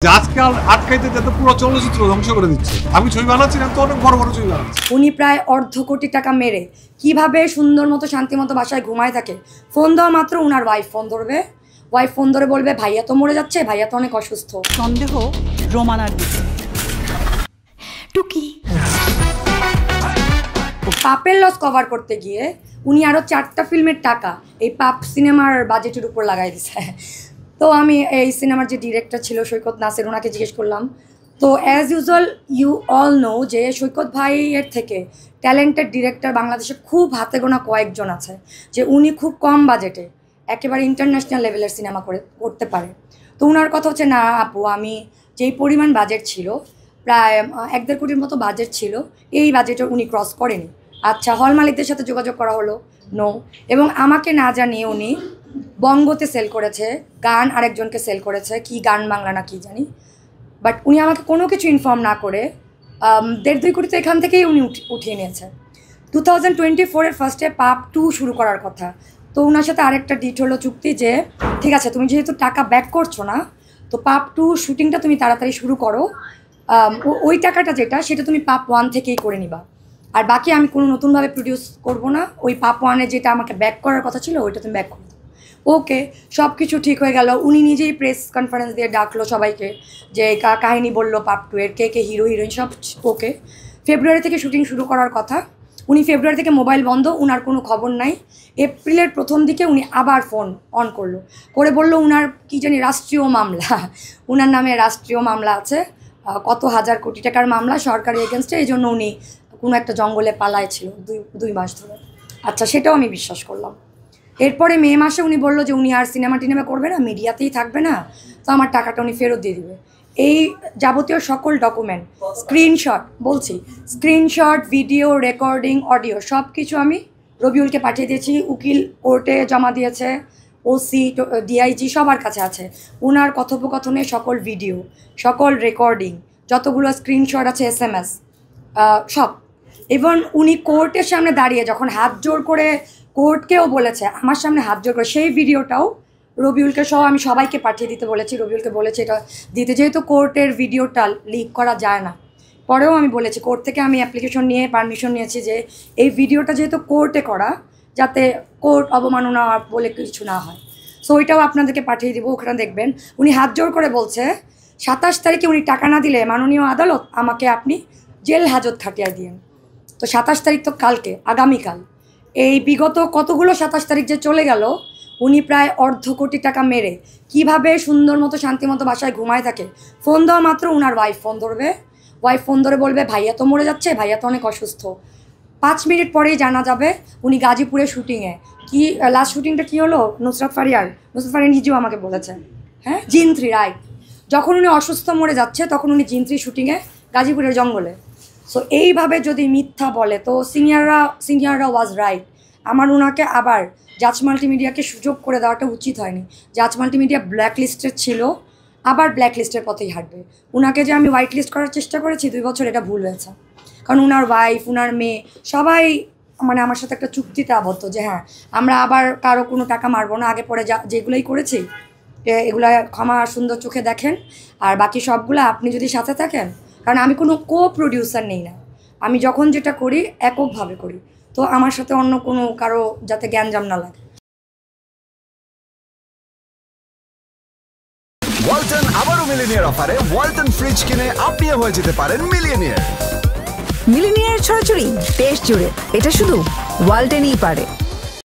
আজকাল আটকাইতে যেতে পুরো চলচ্চিত্র ধ্বংস করে দিচ্ছে। আমি ছবি বানাচ্ছি না তো অনেক বড় বড় ছবি বানাচ্ছি। উনি প্রায় $1.5 কোটি টাকা মেরে কিভাবে সুন্দর মতো শান্তি মতো বাসায় ঘুমায় থাকে। ফোন দেওয়া মাত্র উনার ওয়াইফ ফোন ধরবে, ওয়াইফ ফোন ধরে বলবে ভাইয়া তো মরে যাচ্ছে, ভাইয়া তো অনেক অসুস্থ। সন্দেহ রোমানার দিকে টুকি পাপের লস কভার করতে গিয়ে উনি আরও 4টা ফিল্মের টাকা এই পাপ সিনেমার বাজেটের উপর লাগাই দিছে। তো আমি এই সিনেমার যে ডিরেক্টর ছিল সৈকত নাসির, ওনাকে জিজ্ঞেস করলাম। তো as usual you all know যে সৈকত ভাইয়ের থেকে ট্যালেন্টেড ডিরেক্টর বাংলাদেশে খুব হাতে গোনা কয়েকজন আছে, যে উনি খুব কম বাজেটে একেবারে ইন্টারন্যাশনাল লেভেলের সিনেমা করতে পারে। তো ওনার কথা হচ্ছে, না আপু, আমি যেই পরিমাণ বাজেট ছিল, প্রায় 1-1.5 কোটির মতো বাজেট ছিল, এই বাজেটে উনি ক্রস করেনি। আচ্ছা, হল মালিকদের সাথে যোগাযোগ করা হলো, নো। এবং আমাকে না জানিয়ে উনি বঙ্গতে সেল করেছে গান, আরেকজনকে সেল করেছে কি গান বাংলা না কি জানি, বাট উনি আমাকে কোনো কিছু ইনফর্ম না করে 1.5-2 কোটি তো এখান থেকেই উনি উঠিয়ে নিয়েছে। 2024-এর ফার্স্টে পাপ 2 শুরু করার কথা। তো ওনার সাথে আরেকটা ডিট হলো চুক্তি যে ঠিক আছে, তুমি যেহেতু টাকা ব্যাক করছো না, তো পাপ 2 শুটিংটা তুমি তাড়াতাড়ি শুরু করো, ওই টাকাটা যেটা সেটা তুমি পাপ 1 থেকেই করে নিবা, আর বাকি আমি কোনো নতুনভাবে প্রডিউস করবো না। ওই পাপ 1-এ যেটা আমাকে ব্যাক করার কথা ছিল ওইটা তুমি ব্যাক করো। ওকে, সব কিছু ঠিক হয়ে গেল। উনি নিজেই প্রেস কনফারেন্স দিয়ে ডাকলো সবাইকে, যে কাহিনী বললো পাপ 2-এর, কে হিরো হিরোইন সব ওকে। ফেব্রুয়ারি থেকে শুটিং শুরু করার কথা। উনি ফেব্রুয়ারি থেকে মোবাইল বন্ধ, উনার কোনো খবর নাই। এপ্রিলের প্রথম দিকে উনি আবার ফোন অন করলো, করে বললো উনার কি জানি রাষ্ট্রীয় মামলা, উনার নামে রাষ্ট্রীয় মামলা আছে, কত হাজার কোটি টাকার মামলা সরকারি এগেনস্টে, এই জন্য উনি কোনো একটা জঙ্গলে পালায় ছিল 2 মাস ধরে। আচ্ছা, সেটাও আমি বিশ্বাস করলাম। এরপরে মে মাসে উনি বললো যে উনি আর সিনেমা টিনেমা করবে না, মিডিয়াতেই থাকবে না, তো আমার টাকাটা উনি ফেরত দিয়ে দেবে। এই যাবতীয় সকল document, screenshot, video recording, audio সব কিছু আমি রবিউলকে পাঠিয়ে দিয়েছি। উকিল কোর্টে জমা দিয়েছে, ওসি, ডিআইজি সবার কাছে আছে। ওনার কথোপকথনের সকল ভিডিও, সকল রেকর্ডিং, যতগুলো স্ক্রিনশট আছে, SMS সব। এবং উনি কোর্টের সামনে দাঁড়িয়ে যখন হাত জোর করে কোর্টকেও বলেছে, আমার সামনে হাত জোর করে, সেই ভিডিওটাও রবিউলকে সহ আমি সবাইকে পাঠিয়ে দিতে বলেছি। রবিউলকে বলেছি এটা দিতে, যেহেতু কোর্টের ভিডিওটা লিক করা যায় না। পরেও আমি বলেছি, কোর্ট থেকে আমি অ্যাপ্লিকেশন নিয়ে পারমিশন নিয়েছি যে এই ভিডিওটা যেহেতু কোর্টে করা, যাতে কোর্ট অবমাননা বলে কিছু না হয়। সো ওইটাও আপনাদেরকে পাঠিয়ে দিব, ওখানে দেখবেন। উনি হাত জোর করে বলছে 27 তারিখে উনি টাকা না দিলে মাননীয় আদালত আমাকে আপনি জেল হাজত খাটিয়ে দিন। তো 27 তারিখ তো কালকে, আগামীকাল। এই বিগত কতগুলো 27 তারিখ যে চলে গেল, উনি প্রায় $1.5 কোটি টাকা মেরে কিভাবে সুন্দর মতো শান্তি মতো বাসায় ঘুমায় থাকে। ফোন দেওয়া মাত্র উনার ওয়াইফ ফোন ধরবে, ওয়াইফ ফোন ধরে বলবে ভাইয়া তো মরে যাচ্ছে, ভাইয়া তো অনেক অসুস্থ। 5 মিনিট পরেই জানা যাবে উনি গাজীপুরে শুটিংয়ে। কি লাস্ট শুটিংটা কী হলো, নুসরাত ফারিয়ার নিজেও আমাকে বলেছে, হ্যাঁ, জিন 3 রাইট। যখন উনি অসুস্থ মরে যাচ্ছে তখন উনি জিন 3 শুটিংয়ে গাজীপুরের জঙ্গলে। সো এইভাবে যদি মিথ্যা বলে, তো সিনিয়ররা ওয়াজ রাইট। আমার ওনাকে আবার জাজ মাল্টিমিডিয়াকে সুযোগ করে দেওয়াটা উচিত হয়নি। জাজ মাল্টিমিডিয়া ব্ল্যাক লিস্টেড ছিল, আবার ব্ল্যাক লিস্টের পথেই হাঁটবে। ওনাকে যে আমি হোয়াইট লিস্ট করার চেষ্টা করেছি 2 বছর, এটা ভুল হয়েছে। কারণ ওনার ওয়াইফ, ওনার মেয়ে সবাই মানে আমার সাথে একটা চুক্তিতে আবদ্ধ যে হ্যাঁ, আমরা আবার কারো কোনো টাকা মারবো না, আগে পরে যেগুলোই করেছি এগুলো ক্ষমা সুন্দর চোখে দেখেন, আর বাকি সবগুলো আপনি যদি সাথে থাকেন। কারণ আমি কোনো প্রডিউসার নেই না, আমি যখন যেটা করি এককভাবে করি, তো আমার সাথে অন্য কোনো কারো যাতে গ্যাঞ্জাম না লাগে। ওয়ালটন আবারও মিলিনিয়ার অফারে ওয়ালটন ফ্রিজ কিনে আপনিও হয়ে যেতে পারেন মিলিয়নিয়ার। মিলিনিয়ার ছড়াছড়ি দেশ জুড়ে, এটা শুধু ওয়ালটেনই পারে।